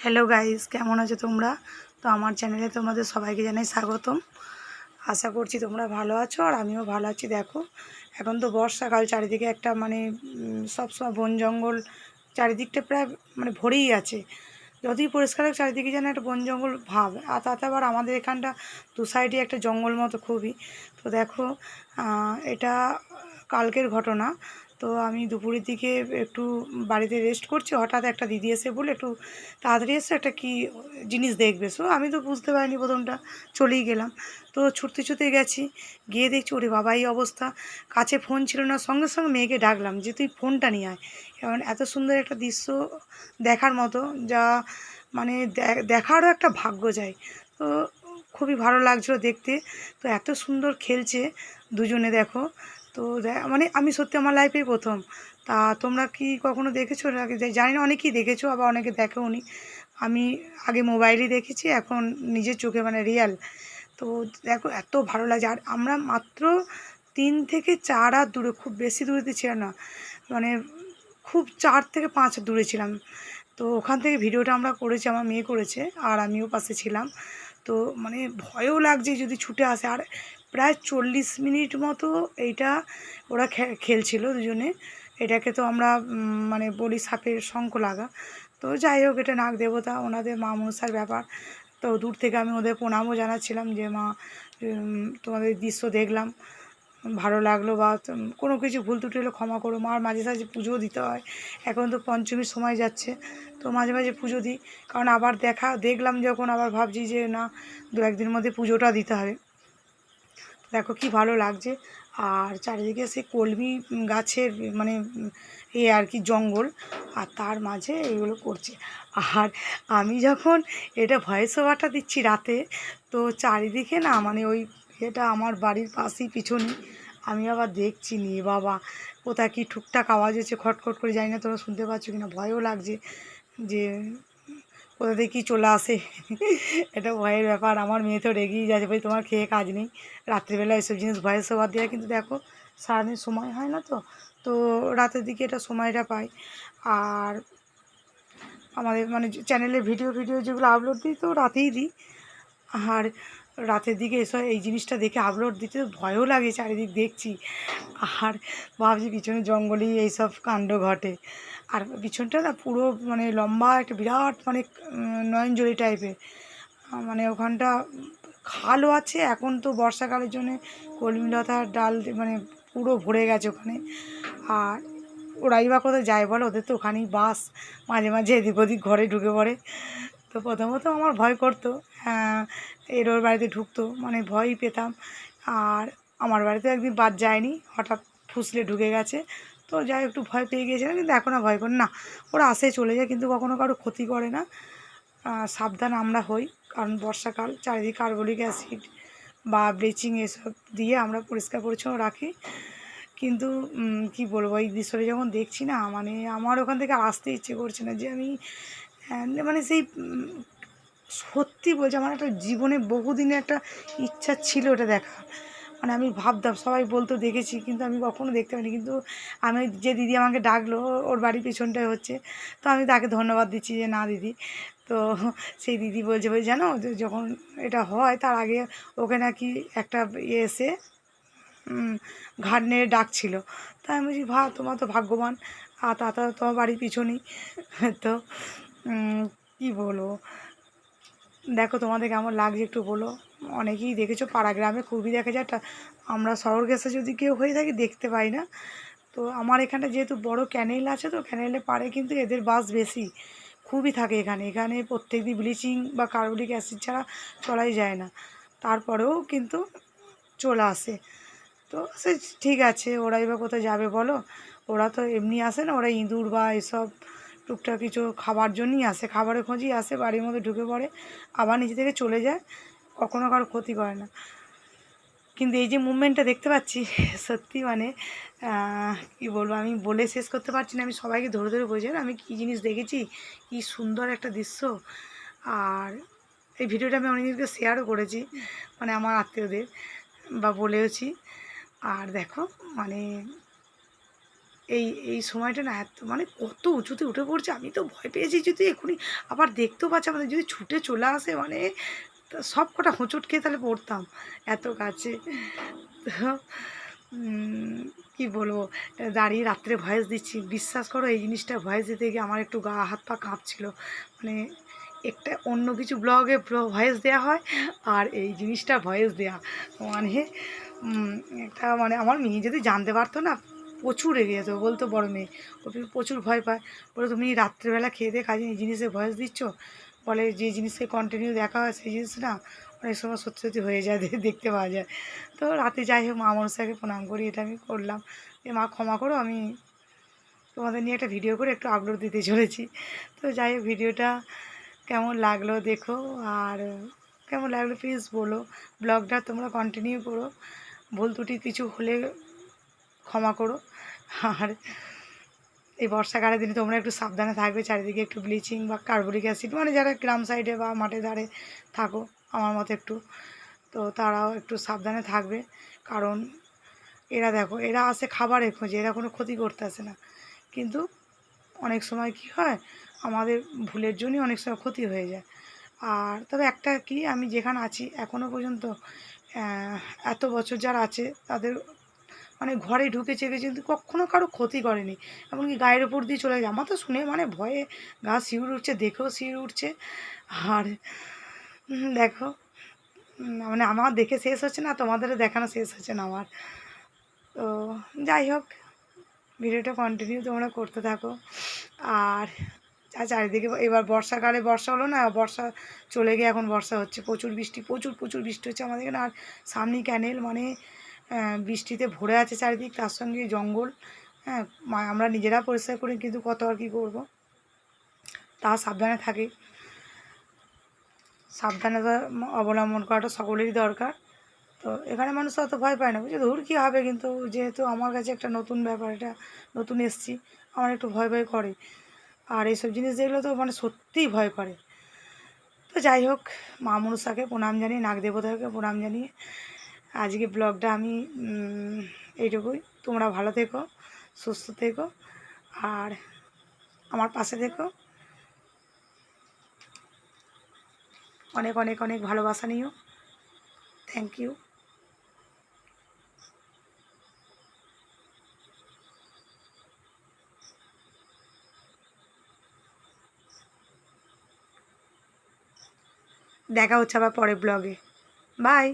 Hello guys, কেমন আছো তোমরা? তো আমার চ্যানেলে তোমাদের সবাইকে জানাই স্বাগতম। আশা করছি তোমরা ভালো আছো আর আমিও ভালো আছি। দেখো, এখন তো বর্ষাকাল, চারিদিকে একটা সবসময় বন জঙ্গল, চারিদিকটা প্রায় ভরেই আছে। যতই পরিষ্কার হোক চারিদিকে যেন একটা বন জঙ্গল ভাব। আর তাতে আবার আমাদের এখানটা দু সাইডে একটা জঙ্গল মতো খুবই। তো দেখো, এটা কালকের ঘটনা। তো আমি দুপুরের দিকে একটু বাড়িতে রেস্ট করছি, হঠাৎ একটা দিদি এসে বলে একটু তাড়াতাড়ি এসে একটা কি জিনিস দেখবে। সো আমি তো বুঝতে পারিনি, প্রথমটা চলেই গেলাম। তো ছুটতে ছুটতে গেছি, গিয়ে দেখছি ওরে বাবা এই অবস্থা। কাছে ফোন ছিল না, সঙ্গে সঙ্গে মেয়েকে ডাকলাম যে তুই ফোনটা নিয়ে আয়। কারণ এত সুন্দর একটা দৃশ্য দেখার মতো, যা দেখারও একটা ভাগ্য চাই। তো খুবই ভালো লাগছিলো দেখতে। তো এত সুন্দর খেলছে দুজনে, দেখো। তো আমি সত্যি আমার লাইফেই প্রথম। তা তোমরা কি কখনো দেখেছো? আগে জানি না, অনেকেই দেখেছো, আবার অনেকে দেখেওনি। আমি আগে মোবাইলেই দেখেছি, এখন নিজের চোখে রিয়াল। তো দেখো এত ভালো লাগছে। আর আমরা মাত্র 3 থেকে 4 হাত দূরে, খুব বেশি দূরেতে ছিলাম না, মানে খুব 4 থেকে 5 হাত দূরে ছিলাম। তো ওখান থেকে ভিডিওটা আমরা করেছি, আমার মেয়ে করেছে আর আমিও পাশে ছিলাম। তো ভয়ও লাগছে যদি ছুটে আসে। আর প্রায় 40 মিনিট মতো এইটা ওরা খেলছিল দুজনে। এটাকে তো আমরা বলি সাপের শঙ্খ লাগা। তো যাই হোক, এটা নাগ দেবতা, ওনাদের মা মনসার ব্যাপার। তো দূর থেকে আমি ওদের প্রণামও জানাচ্ছিলাম যে মা, তোমাদের দৃশ্য দেখলাম, ভালো লাগলো, বা কোনো কিছু ভুল ত্রুটি হলে ক্ষমা করো। মার মাঝে সাঝে পুজোও দিতে হয়, এখন তো পঞ্চমীর সময় যাচ্ছে, তো মাঝে মাঝে পুজো দিই। কারণ আবার দেখলাম যখন, আবার ভাবছি যে না, 2-1 দিনের মধ্যে পুজোটা দিতে হবে। দেখো কি ভালো লাগছে। আর চারিদিকে সে কলমি গাছের আর কি জঙ্গল, আর তার মাঝে এগুলো করছে। আর আমি যখন এটা ভয়েস ওভারটা দিচ্ছি রাতে, তো চারিদিকে না ওই এটা আমার বাড়ির পাশেই, পিছনে। আমি আবার দেখছি নি বাবা, কোথায় কি টুকটাক আওয়াজ হচ্ছে খটখট করে, জানি না তোমরা শুনতে পাচ্ছ কিনা। ভয়ও লাগছে যে কোথা থেকে কী চলে আসে। এটা ভয়ের ব্যাপার। আমার মেয়ে তো রেগেই যাচ্ছে, ভাই তোমার খেয়ে কাজ নেই, রাত্রিবেলা এসব জিনিস ভয়েস ওভার দেওয়া। কিন্তু দেখো, সারাদিন সময় হয় না, তো তো রাতের দিকে এটা সময়টা পাই। আর আমাদের চ্যানেলে ভিডিও যেগুলো আপলোড দিই, তো রাতেই দিই। আর রাতের দিকে এসব এই জিনিসটা দেখে আপলোড দিতে ভয়ও লাগে, চারিদিক দেখছি আর ভাবছি পিছনে জঙ্গলেই এইসব কাণ্ড ঘটে। আর পিছনটা না পুরো লম্বা একটা বিরাট নয়নজলি টাইপের, ওখানটা খালও আছে। এখন তো বর্ষাকালের জন্যে কলমিলতার ডাল পুরো ভরে গেছে ওখানে। আর ওরাই বা কোথায় যায় বলো, ওদের তো ওখানেই বাস। মাঝে মাঝে এদিক ওদিক ঘরে ঢুকে পড়ে। তো প্রথমত আমার ভয় করতো, ওর বাড়িতে ঢুকতো, ভয়ই পেতাম। আর আমার বাড়িতে একদিন বাদ যায়নি, হঠাৎ ফুসলে ঢুকে গেছে। তো যাই একটু ভয় পেয়ে গিয়েছিলাম, কিন্তু এখন আর ভয় করি না। ওরা আসে চলে যায়, কিন্তু কখনো কারো ক্ষতি করে না। সাবধান আমরা হই, কারণ বর্ষাকাল, চারিদিকে কার্বলিক অ্যাসিড বা ব্লিচিং এসব দিয়ে আমরা পরিষ্কার পরিচ্ছন্ন রাখি। কিন্তু কি বলবো, এই দৃশ্যটা যখন দেখছি না, আমার ওখান থেকে আসতে ইচ্ছে করছে না। যে আমি সেই সত্যি বলছি, আমার একটা জীবনে বহুদিনের একটা ইচ্ছা ছিল ওটা দেখা। আমি ভাবতাম, সবাই বলতো দেখেছি, কিন্তু আমি কখনো দেখতে পাইনি। কিন্তু আমি যে দিদি আমাকে ডাকলো, ওর বাড়ির পেছনটায় হচ্ছে, তো আমি তাকে ধন্যবাদ দিচ্ছি যে না দিদি। তো সেই দিদি বলছে জানো, যখন এটা হয় তার আগে ওকে নাকি একটা এসে ঘাট নেড়ে ডাকছিল। তাই আমি বলছি তোমার তো ভাগ্যবান, আর তাছাড়া তোমার বাড়ির পিছনেই। তো কী বলবো, দেখো তোমাদের কেমন লাগছে একটু বলো। অনেকেই দেখেছো, পাড়া গ্রামে খুবই দেখা যায়। আমরা শহর গেছে যদি কেউ হয়ে থাকি দেখতে পাই না। তো আমার এখানটা যেহেতু বড় ক্যানেল আছে, তো ক্যানেলে পাড়ে কিন্তু এদের বাস বেশি, খুবই থাকে এখানে। প্রত্যেক দিন ব্লিচিং বা কার্বলিক অ্যাসিড ছাড়া চলাই যায় না, তারপরেও কিন্তু চলে আসে। তো সে ঠিক আছে, ওরাই বা কোথায় যাবে বলো। ওরা তো এমনি আসে না, ওরা ইঁদুর বা এসব টুকটাক কিছু খাবার জন্যই আসে, খাবারের খোঁজই আসে, বাড়ির মধ্যে ঢুকে পড়ে, আবার নিজে থেকে চলে যায়, কখনো কারো ক্ষতি করে না। কিন্তু এই যে মুভমেন্টটা দেখতে পাচ্ছি, সত্যি কী বলবো, আমি বলে শেষ করতে পারছি না। আমি সবাইকে ধরে ধরে বলছি আমি কী জিনিস দেখেছি, কী সুন্দর একটা দৃশ্য। আর এই ভিডিওটা আমি অনেকদিনকে শেয়ারও করেছি, আমার আত্মীয়দের, বা বলেওছি। আর দেখো এই সময়টা না এত মানে কত উঁচুতে উঠে পড়ছে, আমি তো ভয় পেয়েছি যদি এক্ষুনি আবার দেখতেও পাচ্ছি আমাদের যদি ছুটে চলে আসে মানে সব কটা হোঁচট খেয়ে তাহলে পড়তাম এত কাছে। তো কী বলবো, দাঁড়িয়ে রাত্রে ভয়েস দিচ্ছি, বিশ্বাস করো এই জিনিসটা ভয়েস দিতে গিয়ে আমার একটু গা হাত পা কাঁপছিল। মানে একটা অন্য কিছু ব্লগে ভয়েস দেওয়া হয় আর এই জিনিসটা ভয়েস দেওয়া মানে উম, একটা মানে আমার মেয়ে যদি জানতে পারতো না প্রচুর রেগে যেত, বলতো বড় মেয়ে, ও প্রচুর ভয় পায়, বলে তুমি রাত্রেবেলা খেয়ে দিয়ে কাজে এই জিনিসে ভয়েস দিচ্ছ, বলে যে জিনিসকে কন্টিনিউ দেখা হয় সেই জিনিস না অনেক সময় সত্যি সত্যি হয়ে যায়, দেখতে পাওয়া যায়। তো রাতে যাই হোক মা মনসাকে প্রণাম করি, এটা আমি করলাম, যে মা ক্ষমা করো, আমি তোমাদের নিয়ে একটা ভিডিও করে একটু আপলোড দিতে চলেছি। তো যাই হোক ভিডিওটা কেমন লাগলো দেখো, আর কেমন লাগলো প্লিজ বলো, ব্লগটা তোমরা কন্টিনিউ করো, ভুল ত্রুটি কিছু হলে ক্ষমা করো। আর এই বর্ষাকালের দিনে তোমরা একটু সাবধানে থাকবে, চারিদিকে একটু ব্লিচিং বা কার্বলিক অ্যাসিড, মানে যারা গ্রাম সাইডে বা মাঠে ধারে থাকো আমার মতো একটু, তো তারাও একটু সাবধানে থাকবে। কারণ এরা দেখো এরা আসে খাবারের খোঁজে, এরা কোনো ক্ষতি করতে আসে না, কিন্তু অনেক সময় কি হয় আমাদের ভুলের জন্যই অনেক সময় ক্ষতি হয়ে যায়। আর তবে একটা কি, আমি যেখানে আছি এখনও পর্যন্ত এত বছর যারা আছে তাদের মানে ঘরে ঢুকে চেপে কিন্তু কখনো কারো ক্ষতি করেনি, এমনকি গায়ের ওপর দিয়ে চলে যায়। আমার তো শুনে মানে ভয়ে গা শিউর উঠছে, দেখেও শিউর উঠছে। আর দেখো মানে আমার দেখে শেষ হচ্ছে না, তোমাদেরও দেখানো শেষ হচ্ছে না আমার। তো যাই হোক ভিডিওটা কন্টিনিউ তোমরা করতে থাকো। আর চারিদিকে এবার বর্ষাকালে বর্ষা হলো না, বর্ষা চলে গিয়ে এখন বর্ষা হচ্ছে, প্রচুর বৃষ্টি, প্রচুর প্রচুর বৃষ্টি হচ্ছে আমাদের এখানে। আর সামনে ক্যানেল, মানে বৃষ্টিতে ভরে আছে চারিদিক, তার সঙ্গে জঙ্গল। হ্যাঁ, আমরা নিজেরা পরিষ্কার করি কিন্তু কত আর কী করবো, তা সাবধানে থাকি। সাবধানতা অবলম্বন করাটা সকলেরই দরকার। তো এখানে মানুষ অত ভয় পায় না, বুঝছো, ধুর কী হবে, কিন্তু যেহেতু আমার কাছে একটা নতুন ব্যাপার, এটা নতুন এসছি, আমার একটু ভয় ভয় করে। আর এইসব জিনিস দেখলে তো মানে সত্যিই ভয় করে। তো যাই হোক মা মনসাকে প্রণাম জানিয়ে, নাগ দেবতাকে প্রণাম জানিয়ে আজকে ব্লগটা আমি এইটুকুই। তোমরা ভালো থেকো, সুস্থ থেকো, আর আমার পাশে থেকো, অনেক অনেক অনেক ভালোবাসা নিও। Thank you. দেখা হচ্ছে আবার পরের ব্লগে। বাই।